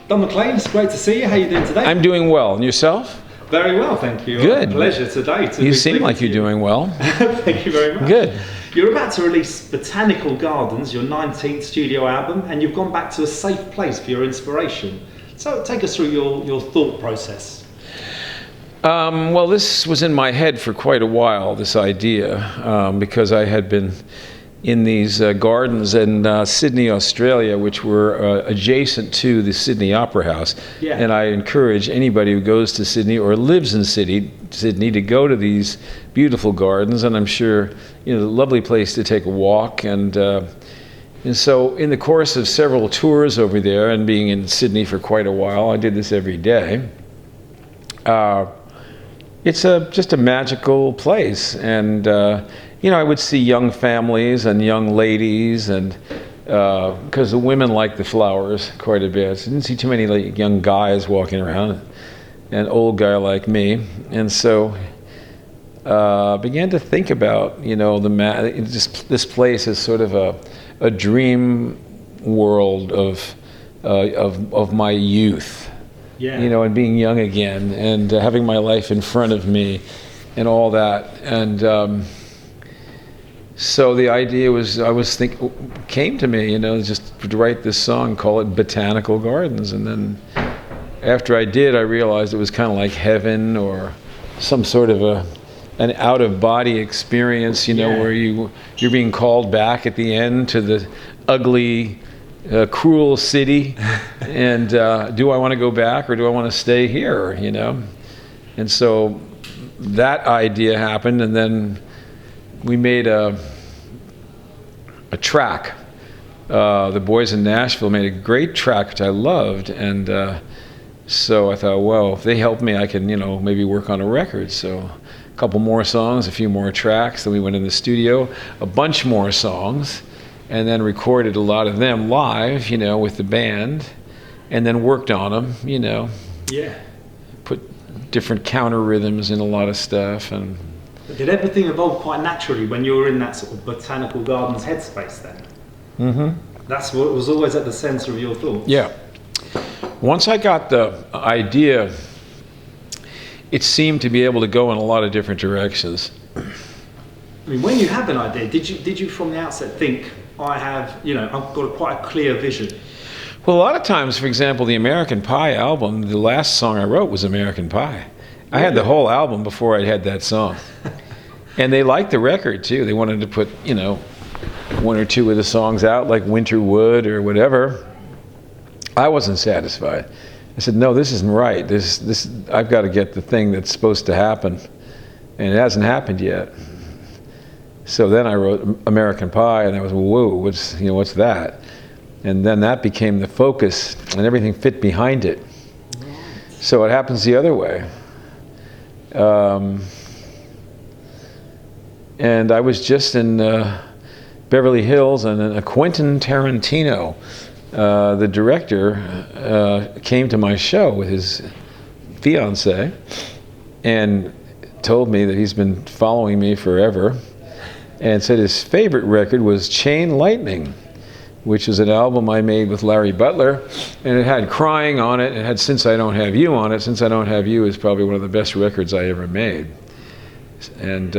Don McLean, it's great to see you. How are you doing today? I'm doing well. And yourself? Very well, thank you. Good. A pleasure today. You seem like you're doing well. Thank you very much. Good. You're about to release Botanical Gardens, your 19th studio album, and you've gone back to a safe place for your inspiration. So take us through your thought process. Well, this was in my head for quite a while, this idea, because I had been in these gardens in Sydney, Australia, which were adjacent to the Sydney Opera House. Yeah. And I encourage anybody who goes to Sydney or lives in Sydney to go to these beautiful gardens, and I'm sure, a lovely place to take a walk. And so in the course of several tours over there and being in Sydney for quite a while, I did this every day. It's just a magical place, and I would see young families and young ladies, and because the women like the flowers quite a bit. So I didn't see too many young guys walking around, an old guy like me, and so began to think about this place as sort of a dream world of my youth. Yeah. And being young again, and having my life in front of me, and all that, and so the idea came to me, just to write this song, call it Botanical Gardens, and then after I did, I realized it was kind of like heaven or some sort of an out-of-body experience, where you're being called back at the end to the ugly, cruel city, and do I want to go back or do I want to stay here, And so that idea happened, and then we made a track. The boys in Nashville made a great track, which I loved, and so I thought, well, if they help me, I can, maybe work on a record. So a couple more songs, a few more tracks, then we went in the studio, a bunch more songs, and then recorded a lot of them live, with the band, and then worked on them, Yeah. Put different counter rhythms in a lot of stuff. And did everything evolve quite naturally when you were in that sort of Botanical Gardens headspace then? Mm-hmm. That's what was always at the center of your thoughts? Yeah. Once I got the idea, it seemed to be able to go in a lot of different directions. I mean, when you have an idea, did you from the outset think, I've got quite a clear vision? Well, a lot of times, for example, the American Pie album, the last song I wrote was American Pie. I had the whole album before I had that song. And they liked the record, too. They wanted to put, one or two of the songs out, like Winter Wood or whatever. I wasn't satisfied. I said, no, this isn't right. This I've got to get the thing that's supposed to happen. And it hasn't happened yet. So then I wrote American Pie, and I was, whoa, what's that? And then that became the focus, and everything fit behind it. So it happens the other way. And I was just in Beverly Hills, and Quentin Tarantino, the director, came to my show with his fiancée and told me that he's been following me forever, and said his favorite record was Chain Lightning, which is an album I made with Larry Butler, and it had Crying on it, it had Since I Don't Have You on it. Since I Don't Have You is probably one of the best records I ever made. And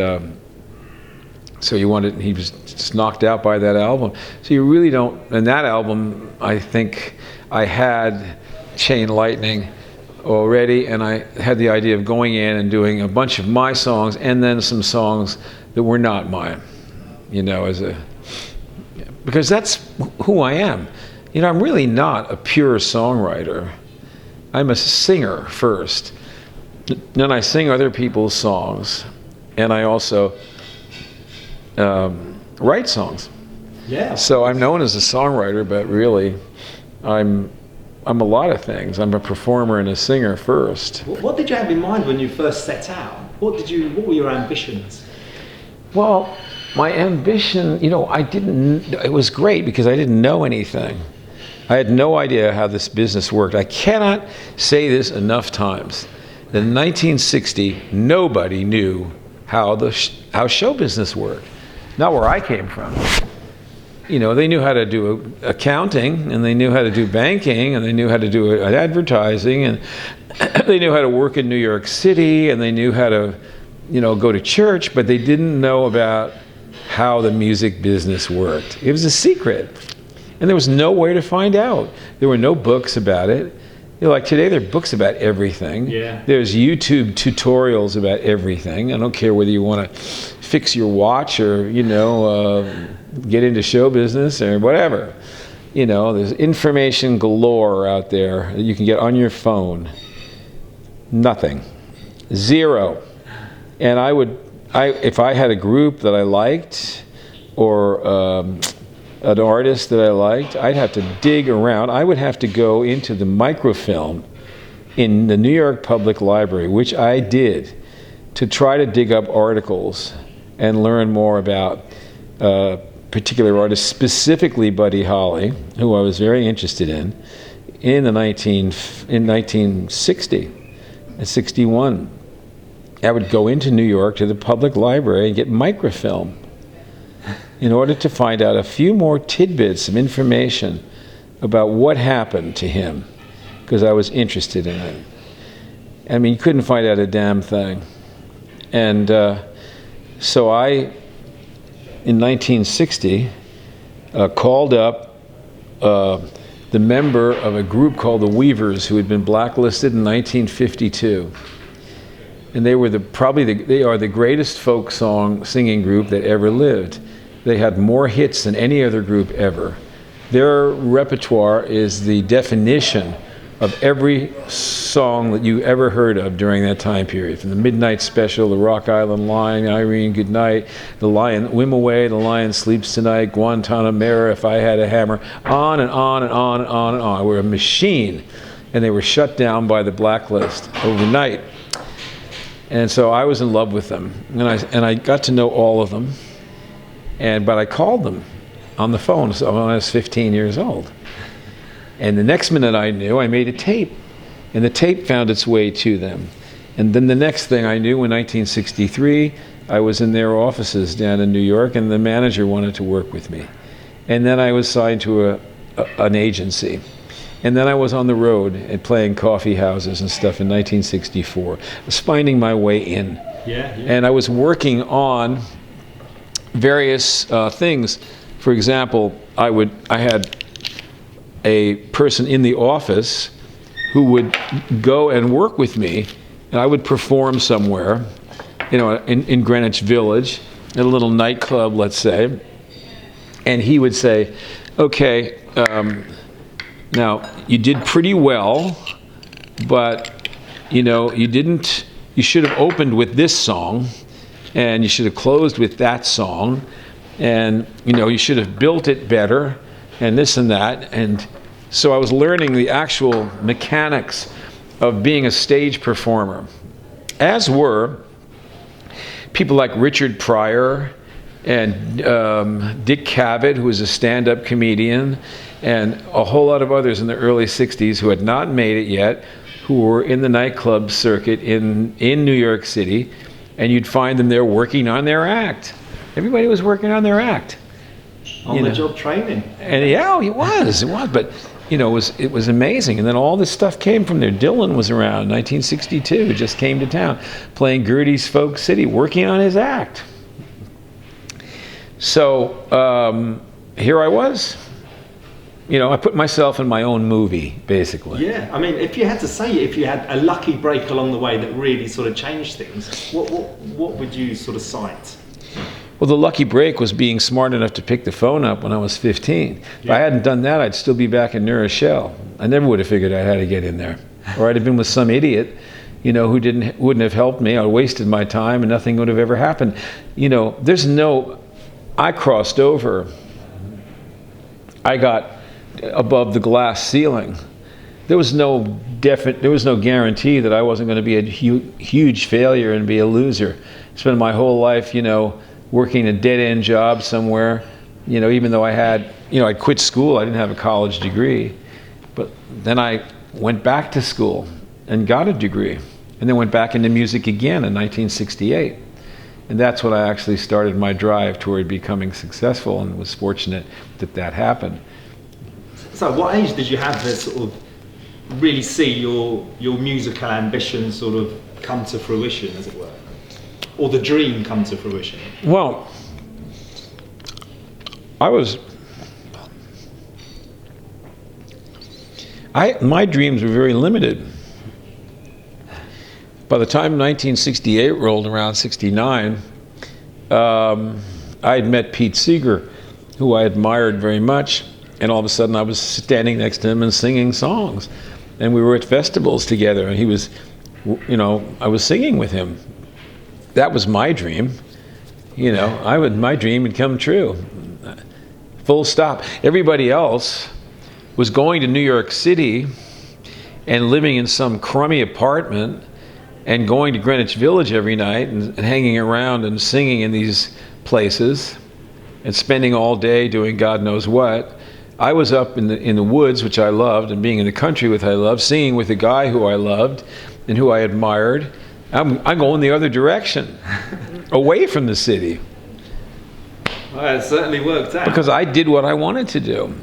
so he was just knocked out by that album. So you really don't, and that album, I think I had Chain Lightning already, and I had the idea of going in and doing a bunch of my songs and then some songs that were not mine, because that's who I am. I'm really not a pure songwriter. I'm a singer first. Then I sing other people's songs, and I also write songs. Yeah. So I'm known as a songwriter, but really, I'm a lot of things. I'm a performer and a singer first. What did you have in mind when you first set out? What were your ambitions? Well, my ambition, it was great because I didn't know anything. I had no idea how this business worked. I cannot say this enough times. In 1960, nobody knew how show business worked. not where I came from. You know, they knew how to do accounting, and they knew how to do banking, and they knew how to do advertising, and they knew how to work in New York City, and they knew how to, you know, go to church, but they didn't know about how the music business worked. It was a secret, and there was no way to find out. There were no books about it. You know, like today, there are books about everything. Yeah. There's YouTube tutorials about everything. I don't care whether you want to fix your watch or, you know, get into show business or whatever. You know, there's information galore out there that you can get on your phone. Nothing. Zero. And if I had a group that I liked or an artist that I liked, I'd have to dig around. I would have to go into the microfilm in the New York Public Library, which I did, to try to dig up articles and learn more about particular artists, specifically Buddy Holly, who I was very interested in 1960 and 61. I would go into New York to the public library and get microfilm in order to find out a few more tidbits of information about what happened to him, because I was interested in it. I mean, you couldn't find out a damn thing. And so I, in 1960, called up the member of a group called the Weavers, who had been blacklisted in 1952. And they were they are the greatest folk song singing group that ever lived. They had more hits than any other group ever. Their repertoire is the definition of every song that you ever heard of during that time period, from the Midnight Special, the Rock Island Line, Irene Goodnight, the Lion, Whim Away, the Lion Sleeps Tonight, Guantanamera, If I Had a Hammer, on and on and on and on and on. We're a machine, and they were shut down by the blacklist overnight. And so I was in love with them, and I got to know all of them. But I called them on the phone when I was 15 years old. And the next minute I knew, I made a tape. And the tape found its way to them. And then the next thing I knew, in 1963, I was in their offices down in New York, and the manager wanted to work with me. And then I was signed to an agency. And then I was on the road and playing coffee houses and stuff in 1964. I was finding my way in. Yeah. And I was working on various things. For example, I had a person in the office who would go and work with me, and I would perform somewhere, you know, in Greenwich Village, at a little nightclub, let's say, and he would say, okay, now you did pretty well, but you know, you should have opened with this song, and you should have closed with that song, and you know, you should have built it better, and this and that. And so I was learning the actual mechanics of being a stage performer, as were people like Richard Pryor and Dick Cavett, who was a stand-up comedian, and a whole lot of others in the early 60s who had not made it yet, who were in the nightclub circuit in New York City, and you'd find them there working on their act. Everybody was working on their act. On-the-job training. And yeah, it was. But you know, it was amazing. And then all this stuff came from there. Dylan was around in 1962, just came to town, playing Gertie's Folk City, working on his act. So here I was. You know, I put myself in my own movie, basically. Yeah, I mean, if you had to say, if you had a lucky break along the way that really sort of changed things, what would you sort of cite? Well, the lucky break was being smart enough to pick the phone up when I was 15. If I hadn't done that, I'd still be back in New Rochelle. I never would have figured out how to get in there. Or I'd have been with some idiot, you know, who wouldn't have helped me. I wasted my time and nothing would have ever happened. You know, I crossed over. I got above the glass ceiling. There was no guarantee that I wasn't going to be a huge failure and be a loser. Spent my whole life, you know, working a dead-end job somewhere, you know, even though I quit school, I didn't have a college degree. But then I went back to school and got a degree, and then went back into music again in 1968. And that's when I actually started my drive toward becoming successful, and was fortunate that that happened. So what age did you have to sort of really see your musical ambition sort of come to fruition, as it were? Or the dream come to fruition? Well, my dreams were very limited. By the time 1968 rolled around, 69, I had met Pete Seeger, who I admired very much, and all of a sudden I was standing next to him and singing songs. And we were at festivals together, and he was, I was singing with him. That was my dream. My dream had come true. Full stop. Everybody else was going to New York City and living in some crummy apartment and going to Greenwich Village every night and hanging around and singing in these places and spending all day doing God knows what. I was up in the woods, which I loved, and being in the country, which I loved, singing with a guy who I loved and who I admired. I'm going the other direction, away from the city. Well, it certainly worked out. Because I did what I wanted to do.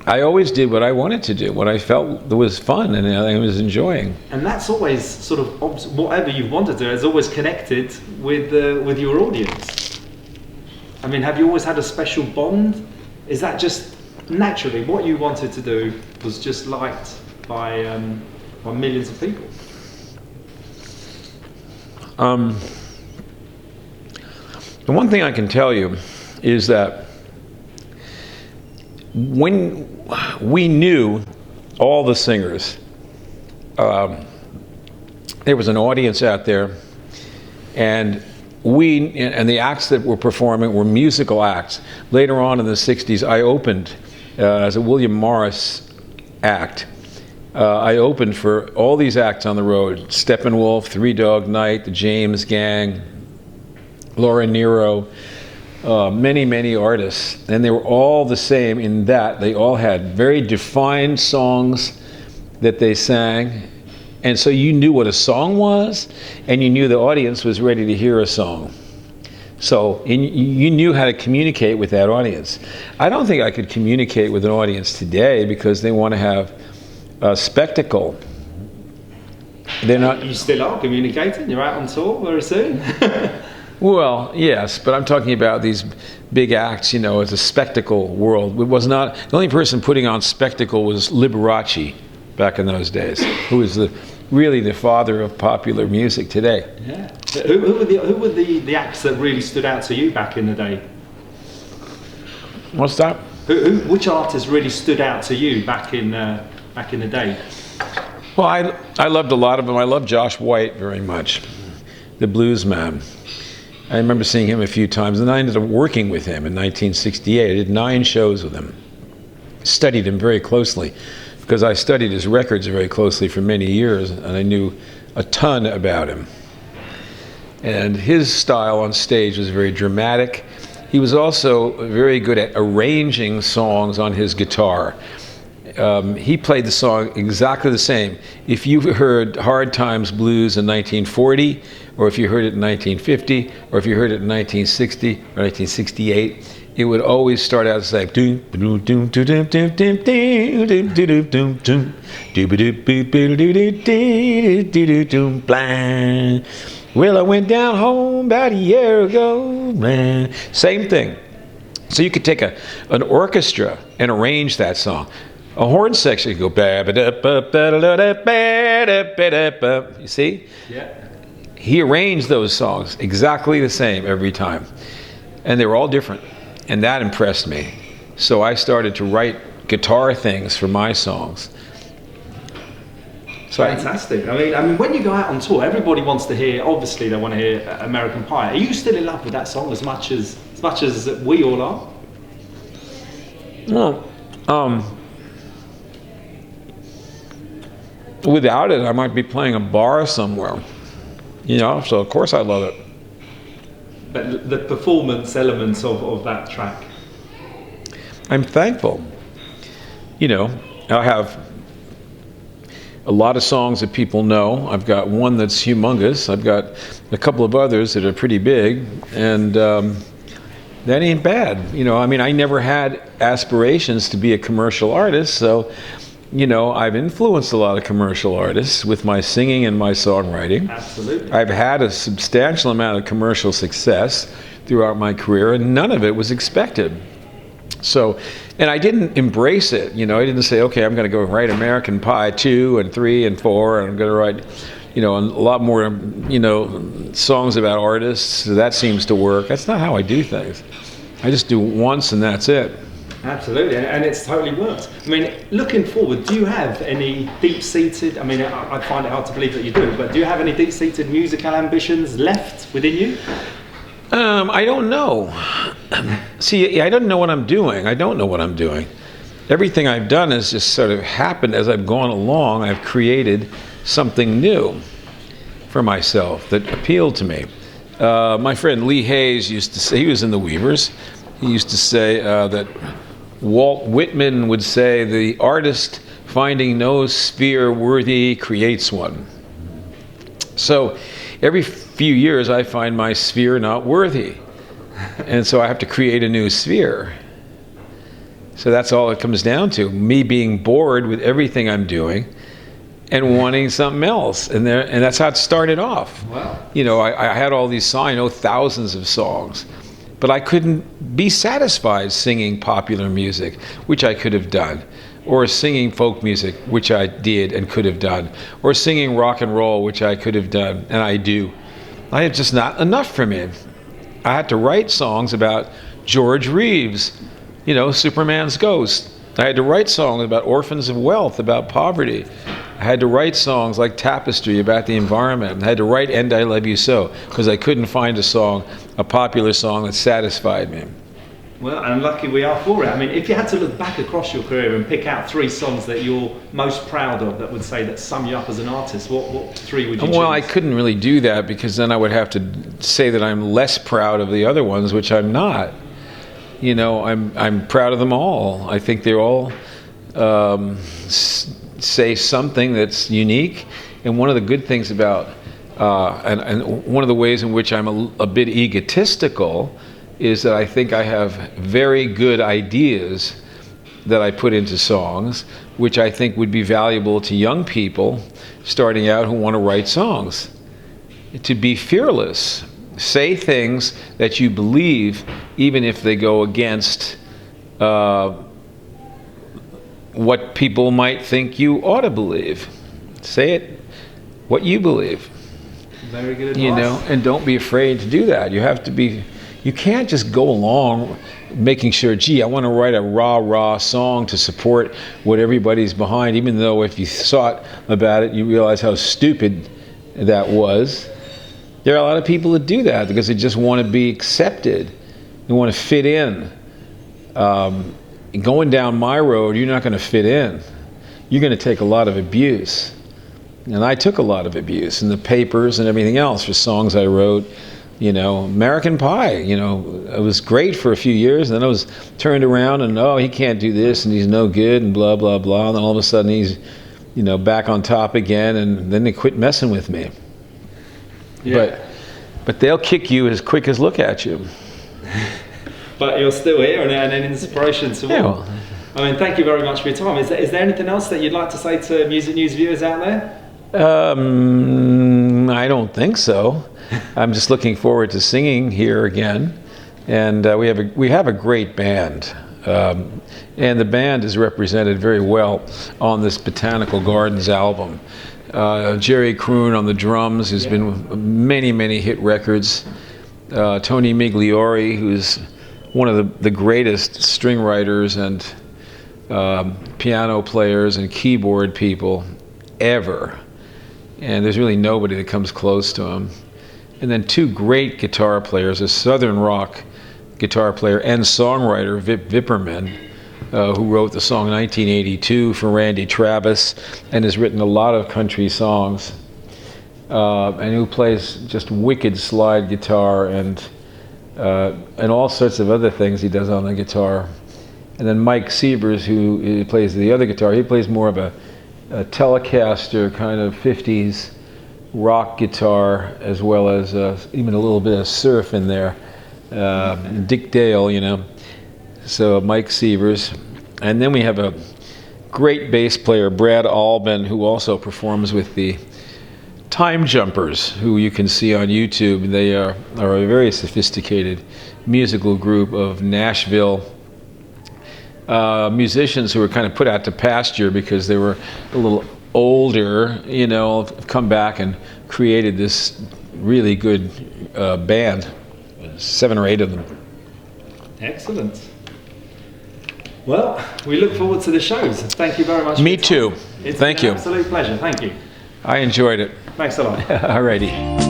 I always did what I wanted to do, what I felt that was fun and I was enjoying. And that's always sort of, whatever you've wanted to do, is always connected with your audience. I mean, have you always had a special bond? Is that just naturally what you wanted to do was just liked by millions of people? The one thing I can tell you is that when we knew all the singers, there was an audience out there, and the acts that were performing were musical acts. Later on in the 60s, I opened as a William Morris act. I opened for all these acts on the road: Steppenwolf, Three Dog Night, the James Gang, Laura Nyro, many artists, and they were all the same in that they all had very defined songs that they sang, and so you knew what a song was, and you knew the audience was ready to hear a song. So you knew how to communicate with that audience. I don't think I could communicate with an audience today because they want to have a spectacle. They're not. You still are communicating. You're out on tour very soon. Well, yes, but I'm talking about these big acts, as a spectacle world. It was not, the only person putting on spectacle was Liberace back in those days, who was really the father of popular music today. Yeah. Who were the acts that really stood out to you back in the day? What's that? Which artists really stood out to you back in the day? Well, I loved a lot of them. I loved Josh White very much, the blues man. I remember seeing him a few times, and I ended up working with him in 1968. I did 9 shows with him. Studied him very closely, because I studied his records very closely for many years, and I knew a ton about him. And his style on stage was very dramatic. He was also very good at arranging songs on his guitar. He played the song exactly the same. If you heard Hard Times Blues in 1940, or if you heard it in 1950, or if you heard it in 1960 or 1968, it would always start out as like doom doom doom doom doom doom doom doom doom doom doom blah. Well, I went down home about a year ago, man. Same thing. So you could take an orchestra and arrange that song. A horn section could go ba ba da ba ba da da ba da ba da ba. You see? Yeah. He arranged those songs exactly the same every time, and they were all different, and that impressed me. So I started to write guitar things for my songs. So fantastic. I mean, when you go out on tour, everybody wants to hear. Obviously, they want to hear American Pie. Are you still in love with that song as much as we all are? Well, without it, I might be playing a bar somewhere. So of course I love it. But the performance elements of that track? I'm thankful. I have a lot of songs that people know. I've got one that's humongous. I've got a couple of others that are pretty big, and that ain't bad. You know, I mean, I never had aspirations to be a commercial artist, so, you know, I've influenced a lot of commercial artists with my singing and my songwriting. Absolutely. I've had a substantial amount of commercial success throughout my career, and none of it was expected. So, and I didn't embrace it, you know, I didn't say, okay, I'm going to go write American Pie 2 and 3 and 4, and I'm going to write, you know, a lot more, you know, songs about artists. That seems to work. That's not how I do things. I just do it once and that's it. Absolutely, and it's totally worked. I mean, looking forward, do you have any deep-seated, I mean, I find it hard to believe that you do, but do you have any deep-seated musical ambitions left within you? I don't know. See, I don't know what I'm doing. I don't know what I'm doing. Everything I've done has just sort of happened as I've gone along. I've created something new for myself that appealed to me. My friend Lee Hayes used to say, he was in the Weavers, he used to say that Walt Whitman would say, the artist finding no sphere worthy creates one. So every few years I find my sphere not worthy. And so I have to create a new sphere. So that's all it comes down to, me being bored with everything I'm doing and wanting something else. And that's how it started off. Wow. You know, I had all these songs, I know thousands of songs, but I couldn't be satisfied singing popular music, which I could have done, or singing folk music, which I did and could have done, or singing rock and roll, which I could have done, and I do. I had just not enough for me. I had to write songs about George Reeves, you know, Superman's ghost. I had to write songs about orphans of wealth, about poverty. I had to write songs like Tapestry about the environment. I had to write And I Love You So, because I couldn't find a song, a popular song that satisfied me. Well, and lucky we are for it. I mean, if you had to look back across your career and pick out 3 songs that you're most proud of that would say that sum you up as an artist, what 3 would you choose? Well, I couldn't really do that because then I would have to say that I'm less proud of the other ones, which I'm not. You know, I'm proud of them all. I think they're all say something that's unique. And one of the good things about, and one of the ways in which I'm a bit egotistical is that I think I have very good ideas that I put into songs, which I think would be valuable to young people starting out who want to write songs. To be fearless. Say things that you believe, even if they go against what people might think you ought to believe. Say it what you believe. Very good advice. You know, and don't be afraid to do that. You have to be. You can't just go along making sure, gee, I want to write a rah-rah song to support what everybody's behind, even though if you thought about it, you realize how stupid that was. There are a lot of people that do that because they just want to be accepted. They want to fit in. Going down my road, you're not going to fit in. You're going to take a lot of abuse. And I took a lot of abuse in the papers and everything else for songs I wrote. You know, American Pie, you know, it was great for a few years, and then I was turned around and, oh, he can't do this, and he's no good, and blah, blah, blah, and then all of a sudden he's, you know, back on top again, and then they quit messing with me. Yeah. But they'll kick you as quick as look at you. But you're still here and an inspiration to all. Well, I mean, thank you very much for your time. Is there anything else that you'd like to say to Music News viewers out there? I don't think so. I'm just looking forward to singing here again, and we have a great band, and the band is represented very well on this Botanical Gardens album. Jerry Kroon on the drums, who's been many hit records. Tony Migliori, who's one of the greatest string writers and piano players and keyboard people ever. And there's really nobody that comes close to him. And then 2 great guitar players, a Southern rock guitar player and songwriter, Vip Vipperman, who wrote the song 1982 for Randy Travis and has written a lot of country songs, and who plays just wicked slide guitar and all sorts of other things he does on the guitar. And then Mike Sievers, who plays the other guitar, he plays more of a Telecaster kind of 50s rock guitar, as well as even a little bit of surf in there. Dick Dale, you know. So Mike Sievers. And then we have a great bass player, Brad Albin, who also performs with the Time Jumpers, who you can see on YouTube. They are a very sophisticated musical group of Nashville musicians who were kind of put out to pasture because they were a little older, you know, have come back and created this really good band, 7 or 8 of them. Excellent. Well, we look forward to the shows. Thank you very much. Me too. It's Thank been you. An absolute pleasure. Thank you. I enjoyed it. Thanks a lot. Alrighty.